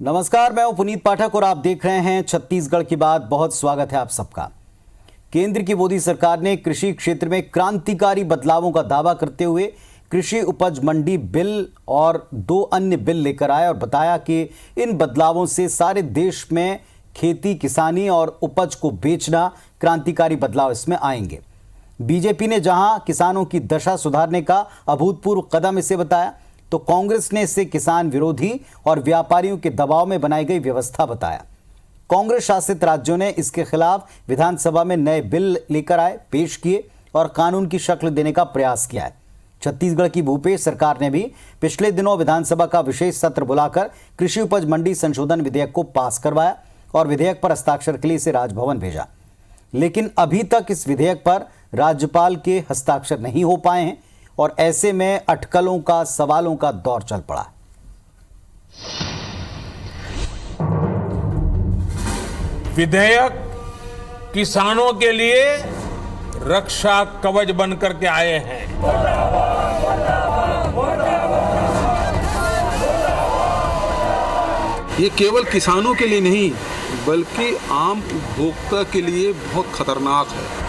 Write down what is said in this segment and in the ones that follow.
नमस्कार, मैं हूं पुनीत पाठक और आप देख रहे हैं छत्तीसगढ़ की बात। बहुत स्वागत है आप सबका। केंद्र की मोदी सरकार ने कृषि क्षेत्र में क्रांतिकारी बदलावों का दावा करते हुए कृषि उपज मंडी बिल और 2 अन्य बिल लेकर आए और बताया कि इन बदलावों से सारे देश में खेती, किसानी और उपज को बेचना क्रांतिकारी बदलाव इसमें आएंगे। बीजेपी ने जहां किसानों की दशा सुधारने का अभूतपूर्व कदम इसे बताया, तो कांग्रेस ने इसे किसान विरोधी और व्यापारियों के दबाव में बनाई गई व्यवस्था बताया। कांग्रेस शासित राज्यों ने इसके खिलाफ विधानसभा में नए बिल लेकर आए, पेश किए और कानून की शक्ल देने का प्रयास किया है। छत्तीसगढ़ की भूपेश सरकार ने भी पिछले दिनों विधानसभा का विशेष सत्र बुलाकर कृषि उपज मंडी संशोधन विधेयक को पास करवाया और विधेयक पर हस्ताक्षर के लिए इसे राजभवन भेजा। लेकिन अभी तक इस विधेयक पर राज्यपाल के हस्ताक्षर नहीं हो पाए हैं और ऐसे में अटकलों का, सवालों का दौर चल पड़ा। विधेयक किसानों के लिए रक्षा कवच बनकर के आए हैं। ये केवल किसानों के लिए नहीं बल्कि आम उपभोक्ता के लिए बहुत खतरनाक है।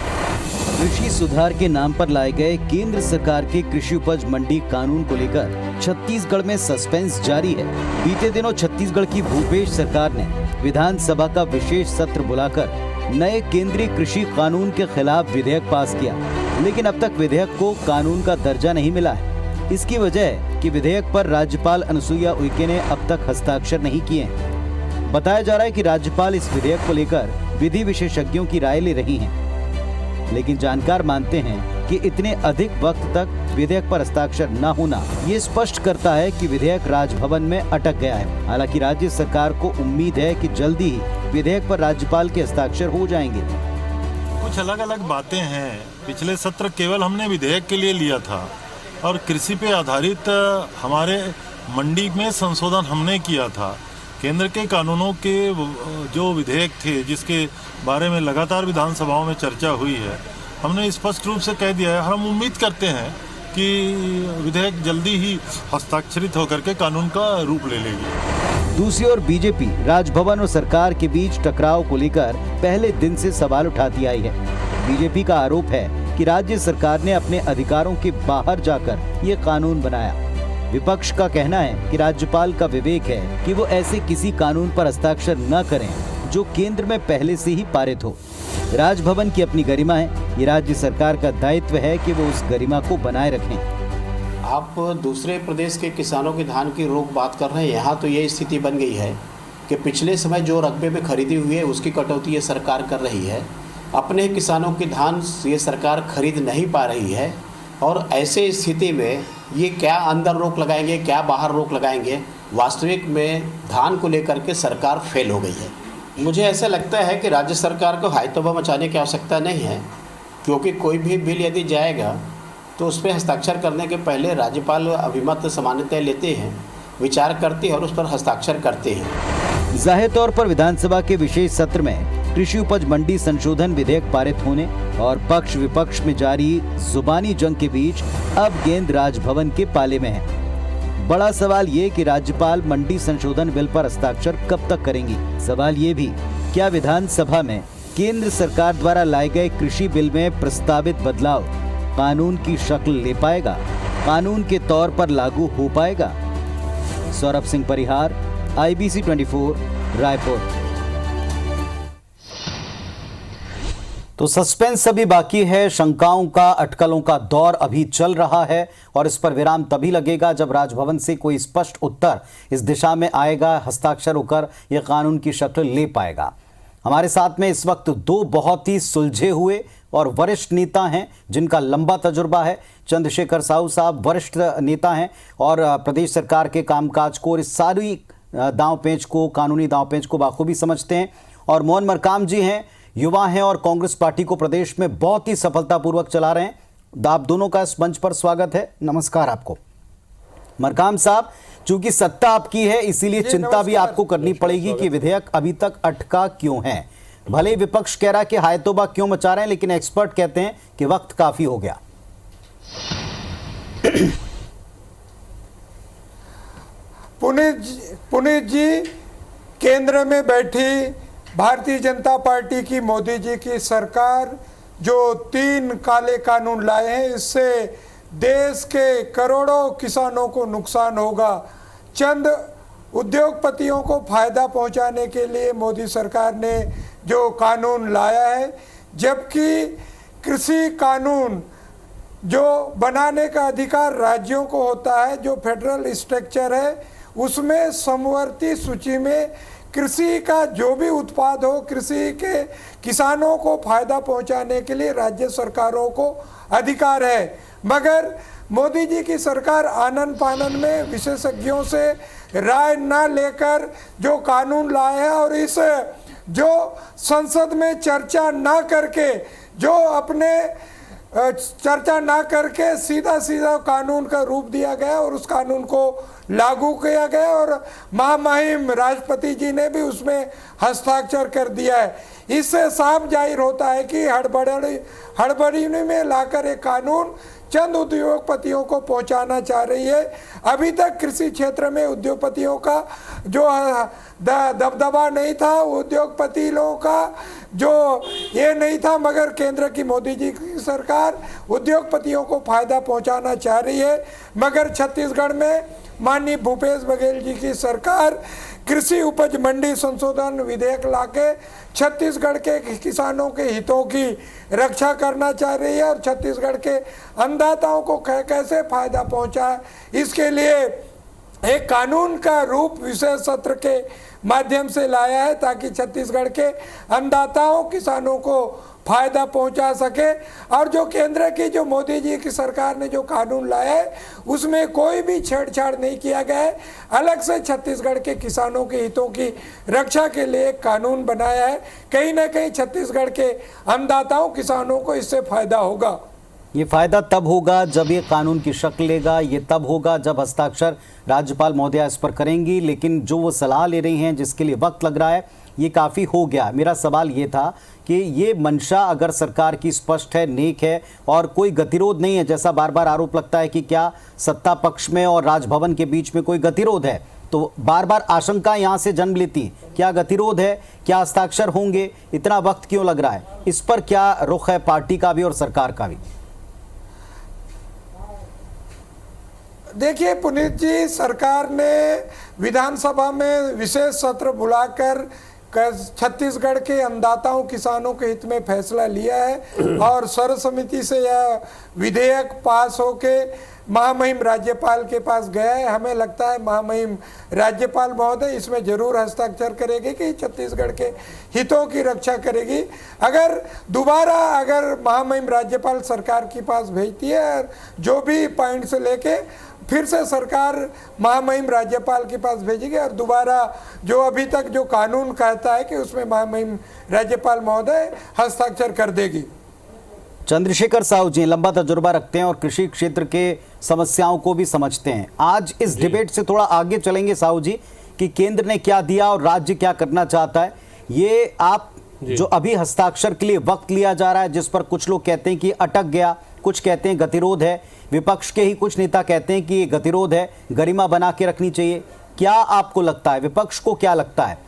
कृषि सुधार के नाम पर लाए गए केंद्र सरकार के कृषि उपज मंडी कानून को लेकर छत्तीसगढ़ में सस्पेंस जारी है। बीते दिनों छत्तीसगढ़ की भूपेश सरकार ने विधानसभा का विशेष सत्र बुलाकर नए केंद्रीय कृषि कानून के खिलाफ विधेयक पास किया, लेकिन अब तक विधेयक को कानून का दर्जा नहीं मिला है। इसकी वजह है कि विधेयक पर राज्यपाल अनुसुईया उइके ने अब तक हस्ताक्षर नहीं किए हैं। बताया जा रहा है कि राज्यपाल इस विधेयक को लेकर विधि विशेषज्ञों की राय ले रही हैं, लेकिन जानकार मानते हैं कि इतने अधिक वक्त तक विधेयक पर हस्ताक्षर न होना ये स्पष्ट करता है कि विधेयक राजभवन में अटक गया है। हालांकि राज्य सरकार को उम्मीद है कि जल्दी ही विधेयक पर राज्यपाल के हस्ताक्षर हो जाएंगे। कुछ अलग अलग बातें हैं। पिछले सत्र केवल हमने विधेयक के लिए लिया था और कृषि पे आधारित हमारे मंडी में संशोधन हमने किया था। केंद्र के कानूनों के जो विधेयक थे जिसके बारे में लगातार विधानसभाओं में चर्चा हुई है, हमने स्पष्ट रूप से कह दिया है। हम उम्मीद करते हैं कि विधेयक जल्दी ही हस्ताक्षरित होकर के कानून का रूप ले लेगी। दूसरी ओर बीजेपी राजभवन और सरकार के बीच टकराव को लेकर पहले दिन से सवाल उठाती आई है। बीजेपी का आरोप है कि राज्य सरकार ने अपने अधिकारों के बाहर जाकर ये कानून बनाया। विपक्ष का कहना है कि राज्यपाल का विवेक है कि वो ऐसे किसी कानून पर हस्ताक्षर न करें जो केंद्र में पहले से ही पारित हो। राजभवन की अपनी गरिमा है, ये राज्य सरकार का दायित्व है कि वो उस गरिमा को बनाए रखें। आप दूसरे प्रदेश के किसानों के धान की रोक बात कर रहे हैं। यहाँ तो ये स्थिति बन गई है कि पिछले समय जो रकबे में खरीदी हुई है उसकी कटौती ये सरकार कर रही है। अपने किसानों की धान ये सरकार खरीद नहीं पा रही है और ऐसे स्थिति में ये क्या अंदर रोक लगाएंगे, क्या बाहर रोक लगाएंगे। वास्तविक में धान को लेकर के सरकार फेल हो गई है। मुझे ऐसा लगता है कि राज्य सरकार को हाईतौबा मचाने की आवश्यकता नहीं है, क्योंकि कोई भी बिल यदि जाएगा तो उस पर हस्ताक्षर करने के पहले राज्यपाल अभिमत सामान्यतः लेते हैं, विचार करते हैं और उस पर हस्ताक्षर करते हैं। जाहिर तौर पर विधानसभा के विशेष सत्र में कृषि उपज मंडी संशोधन विधेयक पारित होने और पक्ष विपक्ष में जारी जुबानी जंग के बीच अब गेंद राजभवन के पाले में है। बड़ा सवाल ये कि राज्यपाल मंडी संशोधन बिल पर हस्ताक्षर कब तक करेंगी। सवाल ये भी, क्या विधानसभा में केंद्र सरकार द्वारा लाए गए कृषि बिल में प्रस्तावित बदलाव कानून की शक्ल ले पाएगा, कानून के तौर पर लागू हो पाएगा। सौरभ सिंह परिहार, IBC 24, रायपुर। तो सस्पेंस अभी बाकी है, शंकाओं का, अटकलों का दौर अभी चल रहा है और इस पर विराम तभी लगेगा जब राजभवन से कोई स्पष्ट उत्तर इस दिशा में आएगा, हस्ताक्षर होकर यह कानून की शक्ल ले पाएगा। हमारे साथ में इस वक्त 2 बहुत ही सुलझे हुए और वरिष्ठ नेता हैं जिनका लंबा तजुर्बा है। चंद्रशेखर साहू साहब वरिष्ठ नेता हैं और प्रदेश सरकार के कामकाज को और इस सारी दांव पेंच को, कानूनी दांव पेंच को बाखूबी समझते हैं। और मोहन मरकाम जी हैं, युवा हैं और कांग्रेस पार्टी को प्रदेश में बहुत ही सफलतापूर्वक चला रहे हैं। आप दोनों का इस मंच पर स्वागत है। नमस्कार आपको। मरकाम साहब, चूंकि सत्ता आपकी है इसीलिए चिंता भी आपको करनी पड़ेगी कि विधेयक अभी तक अटका क्यों है। भले ही विपक्ष कह रहा है कि हायतोबा क्यों मचा रहे हैं, लेकिन एक्सपर्ट कहते हैं कि वक्त काफी हो गया। पुनीत जी, केंद्र में बैठी भारतीय जनता पार्टी की मोदी जी की सरकार जो 3 काले कानून लाए हैं, इससे देश के करोड़ों किसानों को नुकसान होगा। चंद उद्योगपतियों को फायदा पहुंचाने के लिए मोदी सरकार ने जो कानून लाया है, जबकि कृषि कानून जो बनाने का अधिकार राज्यों को होता है, जो फेडरल स्ट्रक्चर है, उसमें समवर्ती सूची में कृषि का जो भी उत्पाद हो, कृषि के किसानों को फायदा पहुंचाने के लिए राज्य सरकारों को अधिकार है। मगर मोदी जी की सरकार आनन फानन में विशेषज्ञों से राय न लेकर जो कानून लाए हैं और इस जो संसद में चर्चा न करके, जो अपने चर्चा ना करके सीधा सीधा कानून का रूप दिया गया और उस कानून को लागू किया गया और महामहिम राष्ट्रपति जी ने भी उसमें हस्ताक्षर कर दिया है। इससे साफ जाहिर होता है कि हड़बड़ी में लाकर एक कानून चंद उद्योगपतियों को पहुंचाना चाह रही है। अभी तक कृषि क्षेत्र में उद्योगपतियों का जो दबदबा नहीं था, उद्योगपति लोगों का जो ये नहीं था, मगर केंद्र की मोदी जी की सरकार उद्योगपतियों को फायदा पहुंचाना चाह रही है। मगर छत्तीसगढ़ में माननीय भूपेश बघेल जी की सरकार कृषि उपज मंडी संशोधन विधेयक लाके छत्तीसगढ़ के किसानों के हितों की रक्षा करना चाह रही है और छत्तीसगढ़ के अन्नदाताओं को कैसे फायदा पहुंचाए, इसके लिए एक कानून का रूप विशेष सत्र के माध्यम से लाया है ताकि छत्तीसगढ़ के अन्नदाताओं किसानों को फायदा पहुंचा सके। और जो केंद्र की जो मोदी जी की सरकार ने जो कानून लाया है उसमें कोई भी छेड़छाड़ नहीं किया गया है। अलग से छत्तीसगढ़ के किसानों के हितों की रक्षा के लिए एक कानून बनाया है। कहीं ना कहीं छत्तीसगढ़ के अन्नदाताओं किसानों को इससे फायदा होगा। ये फायदा तब होगा जब ये कानून की शक्ल लेगा, ये तब होगा जब हस्ताक्षर राज्यपाल महोदया इस पर करेंगी। लेकिन जो वो सलाह ले रही हैं जिसके लिए वक्त लग रहा है, ये काफ़ी हो गया। मेरा सवाल ये था कि ये मंशा अगर सरकार की स्पष्ट है, नेक है और कोई गतिरोध नहीं है, जैसा बार बार आरोप लगता है कि क्या सत्ता पक्ष में और राजभवन के बीच में कोई गतिरोध है, तो बार बार आशंका यहाँ से जन्म लेती हैं। क्या गतिरोध है, क्या हस्ताक्षर होंगे, इतना वक्त क्यों लग रहा है? इस पर क्या रुख है पार्टी का भी और सरकार का भी? देखिए पुनीत जी, सरकार ने विधानसभा में विशेष सत्र बुलाकर छत्तीसगढ़ के अन्नदाताओं किसानों के हित में फैसला लिया है और सर्वसम्मति से यह विधेयक पास होके महामहिम राज्यपाल के पास गया है। हमें लगता है महामहिम राज्यपाल महोदय इसमें जरूर हस्ताक्षर करेगी कि छत्तीसगढ़ के हितों की रक्षा करेगी। अगर महामहिम राज्यपाल सरकार के पास भेजती है, जो भी पॉइंट से लेके फिर से सरकार महामहिम राज्यपाल के पास भेजेगी और दोबारा जो अभी तक जो कानून कहता है कि उसमें महामहिम राज्यपाल महोदय हस्ताक्षर कर देगी। चंद्रशेखर साहू जी लंबा तजुर्बा रखते हैं और कृषि क्षेत्र के समस्याओं को भी समझते हैं। आज इस डिबेट से थोड़ा आगे चलेंगे साहू जी कि केंद्र ने क्या दिया और राज्य क्या करना चाहता है। ये आप जो अभी हस्ताक्षर के लिए वक्त लिया जा रहा है, जिस पर कुछ लोग कहते हैं कि अटक गया, कुछ कहते हैं गतिरोध है, विपक्ष के ही कुछ नेता कहते हैं कि ये गतिरोध है, गरिमा बना के रखनी चाहिए। क्या आपको लगता है, विपक्ष को क्या लगता है?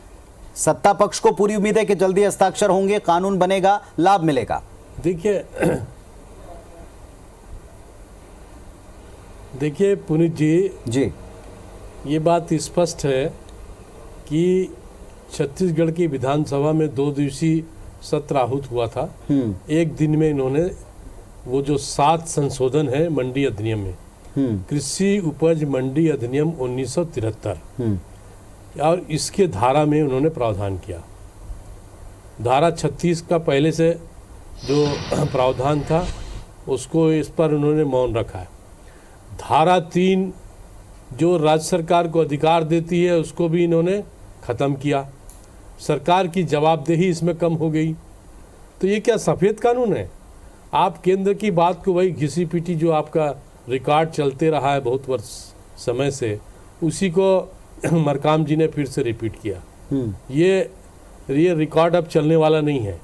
सत्ता पक्ष को पूरी उम्मीद है कि जल्दी हस्ताक्षर होंगे, कानून बनेगा, लाभ मिलेगा। देखिए पुनीत जी, ये बात स्पष्ट है कि छत्तीसगढ़ की विधानसभा में 2 दिवसीय सत्र आहूत हुआ था। एक दिन में इन्होंने वो जो 7 संशोधन है मंडी अधिनियम में, कृषि उपज मंडी अधिनियम 1973 और इसके धारा में उन्होंने प्रावधान किया। धारा 36 का पहले से जो प्रावधान था उसको इस पर उन्होंने मौन रखा है। धारा 3 जो राज्य सरकार को अधिकार देती है उसको भी इन्होंने ख़त्म किया। सरकार की जवाबदेही इसमें कम हो गई। तो ये क्या सफ़ेद कानून है? आप केंद्र की बात को वही घिसी पिटी जो आपका रिकॉर्ड चलते रहा है बहुत वर्ष समय से, उसी को मरकाम जी ने फिर से रिपीट किया। ये रिकॉर्ड अब चलने वाला नहीं है।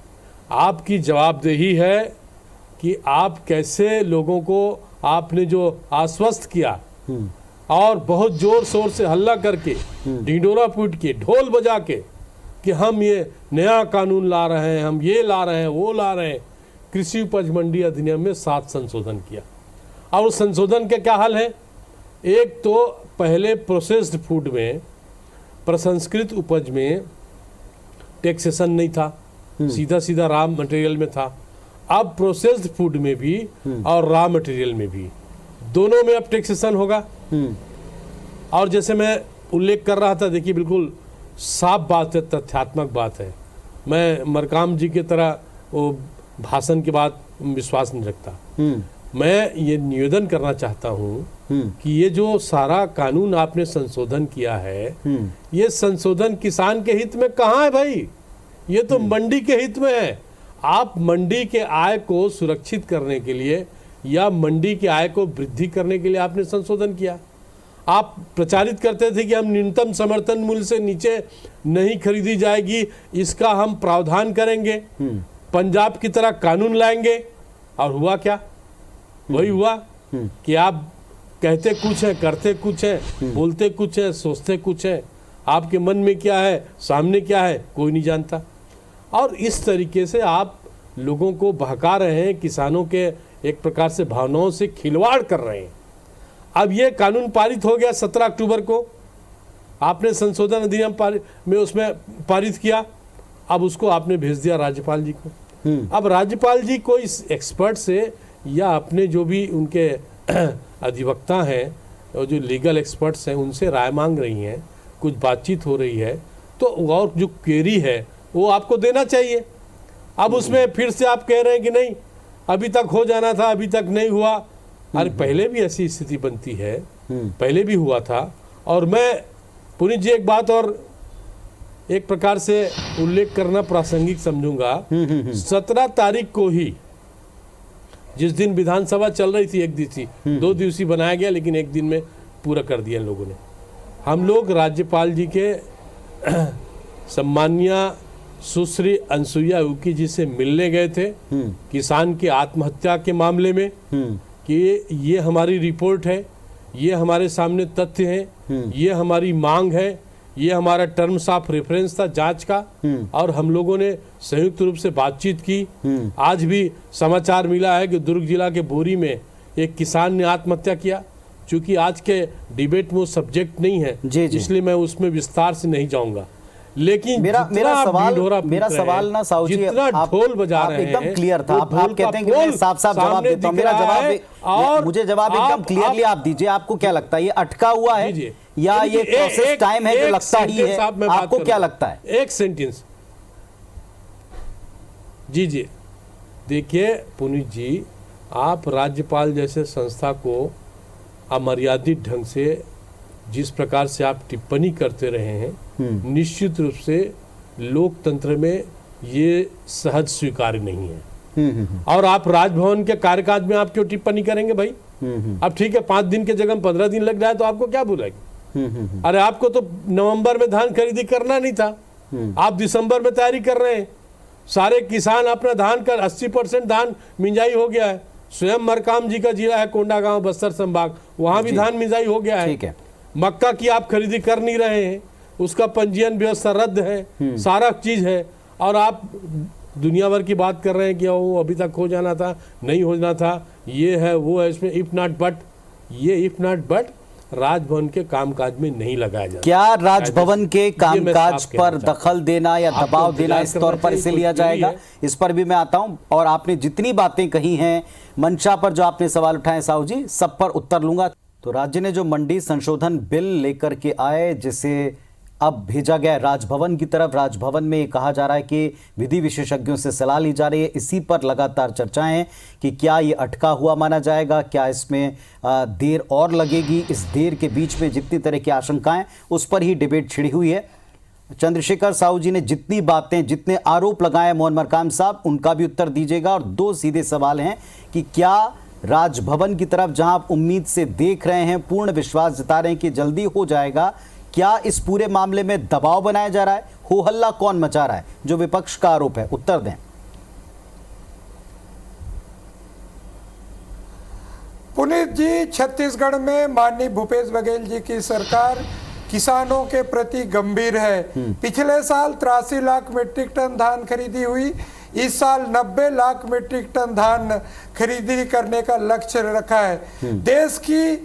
आपकी जवाबदेही है कि आप कैसे लोगों को आपने जो आश्वस्त किया और बहुत जोर शोर से हल्ला करके, ढिंडोरा पीट के, ढोल बजा के कि हम ये नया कानून ला रहे हैं, हम ये ला रहे हैं, वो ला रहे हैं। कृषि उपज मंडी अधिनियम में 7 संशोधन किया। और उस संशोधन के क्या हाल है? एक तो पहले प्रोसेस्ड फूड में, प्रसंस्कृत उपज में टैक्सेशन नहीं था, सीधा सीधा रॉ मटेरियल में था। अब प्रोसेस्ड फूड में भी और रॉ मटेरियल में भी, दोनों में अब टैक्सेशन होगा। और जैसे मैं उल्लेख कर रहा था, देखिए बिल्कुल साफ बात है, तथ्यात्मक बात है। मैं मरकाम जी की तरह वो भाषण के बाद विश्वास नहीं रखता। मैं ये निवेदन करना चाहता हूँ कि ये जो सारा कानून आपने संशोधन किया है, ये संशोधन किसान के हित में कहाँ है भाई? ये तो मंडी के हित में है। आप मंडी के आय को सुरक्षित करने के लिए या मंडी के आय को वृद्धि करने के लिए आपने संशोधन किया। आप प्रचारित करते थे कि हम न्यूनतम समर्थन मूल्य से नीचे नहीं खरीदी जाएगी, इसका हम प्रावधान करेंगे, पंजाब की तरह कानून लाएंगे। और हुआ क्या? वही हुआ कि आप कहते कुछ है, करते कुछ है, बोलते कुछ है, सोचते कुछ है। आपके मन में क्या है, सामने क्या है, कोई नहीं जानता। और इस तरीके से आप लोगों को बहका रहे हैं, किसानों के एक प्रकार से भावनाओं से खिलवाड़ कर रहे हैं। अब ये कानून पारित हो गया 17 अक्टूबर को, आपने संशोधन अधिनियम में उसमें पारित किया। अब उसको आपने भेज दिया राज्यपाल जी को। अब राज्यपाल जी को इस एक्सपर्ट से या अपने जो भी उनके अधिवक्ता हैं और जो लीगल एक्सपर्ट्स हैं उनसे राय मांग रही हैं, कुछ बातचीत हो रही है, तो और जो क्वेरी है वो आपको देना चाहिए। अब उसमें फिर से आप कह रहे हैं कि नहीं अभी तक हो जाना था, अभी तक नहीं हुआ। अरे पहले भी ऐसी स्थिति बनती है, पहले भी हुआ था। और मैं पुनीत जी एक बात और एक प्रकार से उल्लेख करना प्रासंगिक समझूंगा। 17 तारीख को ही, जिस दिन विधानसभा चल रही थी, 1 दिवसीय 2 दिवसीय बनाया गया, लेकिन 1 दिन में पूरा कर दिया इन लोगों ने। हम लोग राज्यपाल जी के सम्माननीय सुश्री अनसुईया उइके जी से मिलने गए थे किसान की आत्महत्या के मामले में, कि ये हमारी रिपोर्ट है, ये हमारे सामने तथ्य हैं, ये हमारी मांग है, ये हमारा टर्म्स ऑफ रेफरेंस था जांच का। और हम लोगों ने संयुक्त रूप से बातचीत की। आज भी समाचार मिला है कि दुर्ग जिला के बोरी में एक किसान ने आत्महत्या किया। चूंकि आज के डिबेट में वो सब्जेक्ट नहीं है, इसलिए मैं उसमें विस्तार से नहीं जाऊंगा। लेकिन मेरा सवाल ना साहू जी, जितना ढोल बजा रहे हैं एकदम क्लियर था। आप कहते हैं कि मैं साफ जवाब देता हूं। मेरा जवाब, मुझे जवाब एकदम क्लियरली आप दीजिए। आपको क्या लगता है ये अटका हुआ है या ये प्रोसेस टाइम है जो लगता ही है? आपको क्या लगता है? एक सेंटेंस। जी देखिए पुनीत जी, आप राज्यपाल जैसे संस्था को अमर्यादित ढंग से जिस प्रकार से आप टिप्पणी करते रहे हैं, निश्चित रूप से लोकतंत्र में ये सहज स्वीकार्य नहीं है। और आप राजभवन के कार्यकाज में आप क्यों टिप्पणी करेंगे भाई? अब ठीक है 5 दिन के जगह 15 दिन लग जाए तो आपको क्या बुलाएगी? अरे आपको तो नवंबर में धान खरीदी करना नहीं था, आप दिसंबर में तैयारी कर रहे हैं। सारे किसान अपना धान का 80% धान मिंजाई हो गया है। स्वयं मरकाम जी का जिला है कोंडागांव, बस्तर संभाग, वहां भी धान मिंजाई हो गया है। मक्का की आप खरीदी कर नहीं रहे हैं, उसका पंजीयन व्यवस्था रद्द है, सारा चीज है। और आप दुनिया भर की बात कर रहे हैं कि वो अभी तक हो जाना था, नहीं होना था, ये है वो है। इसमें इफ नॉट बट, ये इफ नॉट बट राजभवन के कामकाज में नहीं लगाया जाता। क्या राजभवन के कामकाज पर दखल देना या दबाव देना इस तौर पर इसे लिया जाएगा? इस पर भी मैं आता हूं। और आपने जितनी बातें कही हैं, मंशा पर जो आपने सवाल उठाए साहू जी, सब पर उत्तर लूंगा। तो राज्य ने जो मंडी संशोधन बिल लेकर के आए, जिसे अब भेजा गया राजभवन की तरफ, राजभवन में ये कहा जा रहा है कि विधि विशेषज्ञों से सलाह ली जा रही है। इसी पर लगातार चर्चाएं हैं कि क्या ये अटका हुआ माना जाएगा, क्या इसमें देर और लगेगी। इस देर के बीच में जितनी तरह की आशंकाएं, उस पर ही डिबेट छिड़ी हुई है। चंद्रशेखर साहू जी ने जितनी बातें, जितने आरोप लगाए मोहन मरकाम साहब, उनका भी उत्तर दीजिएगा। और 2 सीधे सवाल हैं कि क्या राजभवन की तरफ, जहां आप उम्मीद से देख रहे हैं, पूर्ण विश्वास जता रहे हैं कि जल्दी हो जाएगा, क्या इस पूरे मामले में दबाव बनाया जा रहा है? हो हल्ला कौन मचा रहा है, जो विपक्ष का आरोप है? उत्तर दें। पुनीत जी, छत्तीसगढ़ में माननीय भूपेश बघेल जी की सरकार किसानों के प्रति गंभीर है। पिछले साल 83 लाख मीट्रिक टन धान खरीदी हुई, इस साल 90 लाख मीट्रिक टन धान खरीदी करने का लक्ष्य रखा है। देश की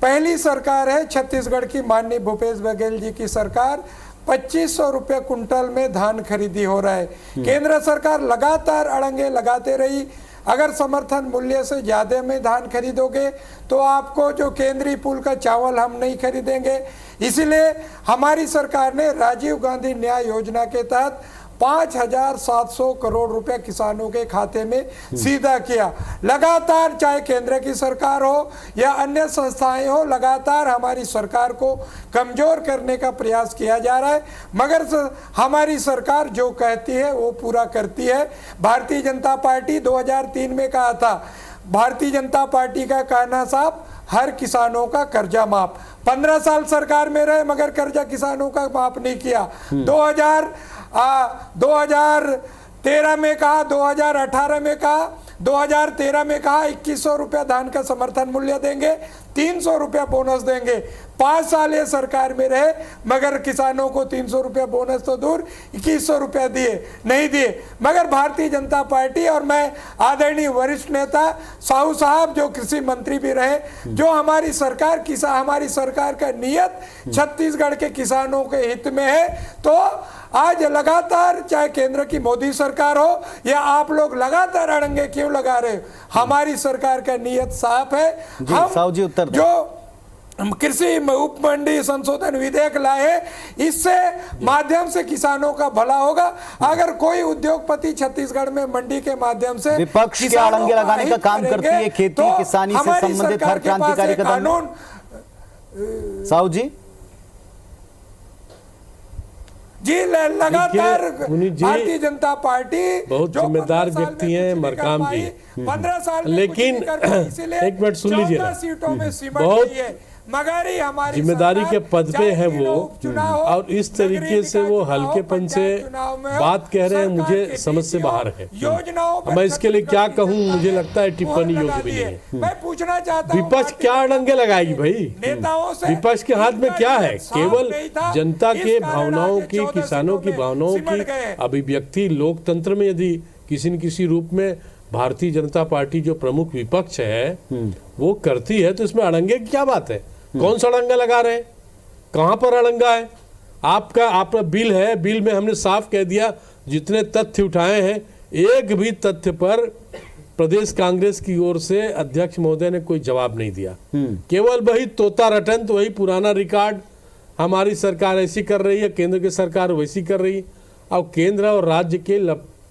पहली सरकार है छत्तीसगढ़ की माननीय भूपेश बघेल जी की सरकार। 2500 रुपये कुंटल में धान खरीदी हो रहा है। केंद्र सरकार लगातार अड़ंगे लगाते रही, अगर समर्थन मूल्य से ज़्यादा में धान खरीदोगे तो आपको जो केंद्रीय पूल का चावल हम नहीं खरीदेंगे। इसलिए हमारी सरकार ने राजीव गांधी न्याय योजना के तहत 5,700 करोड़ रुपए किसानों के खाते में सीधा किया। लगातार चाहे केंद्र की सरकार हो या अन्य संस्थाएं हो, लगातार हमारी सरकार को कमजोर करने का प्रयास किया जा रहा है, मगर हमारी सरकार जो कहती है वो पूरा करती है। भारतीय जनता पार्टी 2003 में कहा था, भारतीय जनता पार्टी का कहना साफ, हर किसानों का कर्जा माफ। 15 साल सरकार में रहे मगर कर्जा किसानों का माफ नहीं किया। 2013 में कहा, 2018 में कहा, 2013 में कहा 2100 रुपया धान का समर्थन मूल्य देंगे, 300 रुपया बोनस देंगे। 5 साल ये सरकार में रहे मगर किसानों को 300 रुपया बोनस तो दूर 2100 रुपया नहीं दिए। मगर भारतीय जनता पार्टी और मैं आदरणीय वरिष्ठ नेता साहू साहब जो कृषि मंत्री भी रहे, जो हमारी सरकार का नियत छत्तीसगढ़ के किसानों के हित में है, तो आज लगातार चाहे केंद्र की मोदी सरकार हो या आप लोग लगातार अड़ंगे क्यों लगा रहे हो, हमारी सरकार का नियत साफ है। हम जो कृषि उप मंडी संशोधन विधेयक लाए, इससे माध्यम से किसानों का भला होगा। अगर कोई उद्योगपति छत्तीसगढ़ में मंडी के माध्यम से विपक्ष के अड़ंगे लगाने का काम करती है खेती किसानी से संबंधित हर क्रांतिकारी कदम। साहू जी लगातार भारतीय जनता पार्टी बहुत जिम्मेदार व्यक्ति हैं मरकाम जी, 15 साल लेकिन एक मिनट सुन लीजिए, सीटों में सिमट बहुत गई है, मगर ही हमारी जिम्मेदारी के पद पे है वो, और इस तरीके से वो हल्केपन से बात कह रहे हैं, मुझे समझ से बाहर है। मैं इसके लिए क्या कहूँ, मुझे लगता है टिप्पणी योग्य भी नहीं है। मैं पूछना चाहता हूँ, विपक्ष क्या अड़ंगे लगाएगी भाई? विपक्ष के हाथ में क्या है? केवल जनता के भावनाओं की, किसानों की भावनाओं की अभिव्यक्ति लोकतंत्र में यदि किसी न किसी रूप में भारतीय जनता पार्टी जो प्रमुख विपक्ष है वो करती है, तो इसमें अड़ंगे की क्या बात है? कौन सा अड़ंगा लगा रहे हैं? कहां पर अड़ंगा है? आपका बिल है, बिल में हमने साफ कह दिया, जितने तथ्य उठाए हैं एक भी तथ्य पर प्रदेश कांग्रेस की ओर से अध्यक्ष महोदय ने कोई जवाब नहीं दिया। केवल वही तोता रटंत, वही पुराना रिकॉर्ड, हमारी सरकार ऐसी कर रही है, केंद्र की सरकार वैसी कर रही है। अब केंद्र और राज्य के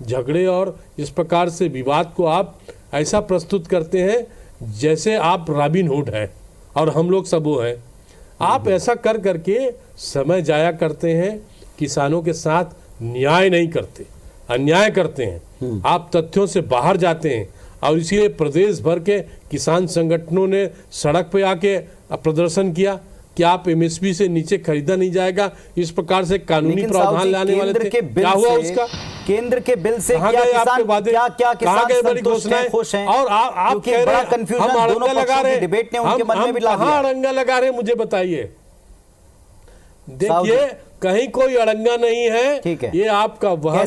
झगड़े और इस प्रकार से विवाद को आप ऐसा प्रस्तुत करते हैं जैसे आप रॉबिन हुड हैं और हम लोग सब वो हैं। आप ऐसा कर करके समय जाया करते हैं, किसानों के साथ न्याय नहीं करते, अन्याय करते हैं, आप तथ्यों से बाहर जाते हैं। और इसीलिए प्रदेश भर के किसान संगठनों ने सड़क पे आके प्रदर्शन किया कि आप एमएसपी से नीचे खरीदा नहीं जाएगा, इस प्रकार से कानूनी प्रावधान लाने वाले थे। क्या हुआ उसका? केंद्र के बिल से क्या किसान संतुष्ट खुश हैं? और आप कह रहे हैं हम अड़ंगा लगा रहे हैं, हम कहाँ अड़ंगा लगा रहे हैं, मुझे बताइए। देखिए कहीं कोई अड़ंगा नहीं है, ये आपका वहम है।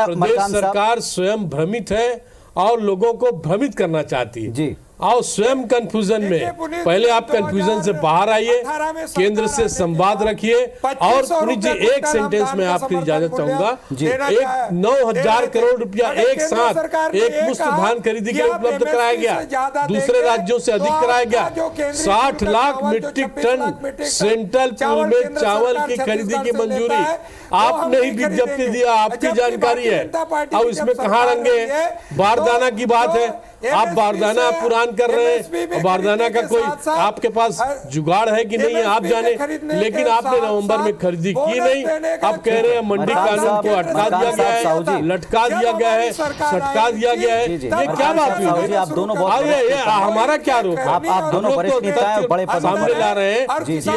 प्रदेश सरकार स्वयं भ्रमित है और लोगों को भ्रमित करना चाहती है जी। आओ स्वयं कंफ्यूजन में, पहले आप कंफ्यूजन से बाहर आइए, केंद्र से संवाद रखिए। और पुनीत जी एक सेंटेंस में आपकी इजाजत चाहूंगा, एक 9,000 करोड़ रुपया एक साथ एक मुश्त धान खरीदी के लिए उपलब्ध कराया गया, दूसरे राज्यों से अधिक कराया गया। 60 lakh metric tonne central pool में चावल की खरीदी की मंजूरी आपने ही विज्ञप्ति दिया, आपकी जानकारी है। अब इसमें कहाँ रंगे? बारदाना की बात है, आप बारदाना पुरान कर रहे हैं, बारदाना का कोई आपके पास जुगाड़ है कि नहीं है आप जाने, लेकिन आपने नवंबर में खरीदी की नहीं। आप कह रहे हैं मंडी कानून को अटका दिया गया है, लटका दिया गया है, सटका दिया गया है, ये क्या बात हुई? आप दोनों हमारा क्या रोक? आप दोनों वरिष्ठ नेता हैं, बड़े सामने ला रहे हैं कि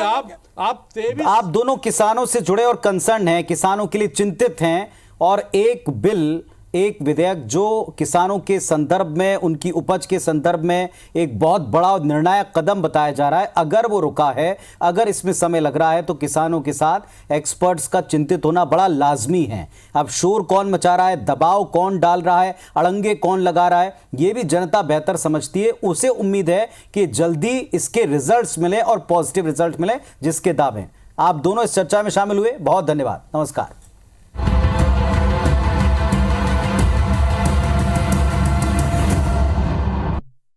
आप दोनों किसानों से जुड़े और कंसर्न हैं, किसानों के लिए चिंतित हैं, और एक बिल एक विधेयक जो किसानों के संदर्भ में, उनकी उपज के संदर्भ में एक बहुत बड़ा और निर्णायक कदम बताया जा रहा है, अगर वो रुका है, अगर इसमें समय लग रहा है तो किसानों के साथ एक्सपर्ट्स का चिंतित होना बड़ा लाजमी है। अब शोर कौन मचा रहा है, दबाव कौन डाल रहा है, अड़ंगे कौन लगा रहा है, ये भी जनता बेहतर समझती है। उसे उम्मीद है कि जल्दी इसके रिजल्ट्स मिले और पॉजिटिव रिजल्ट मिले जिसके दावे। आप दोनों इस चर्चा में शामिल हुए, बहुत धन्यवाद। नमस्कार।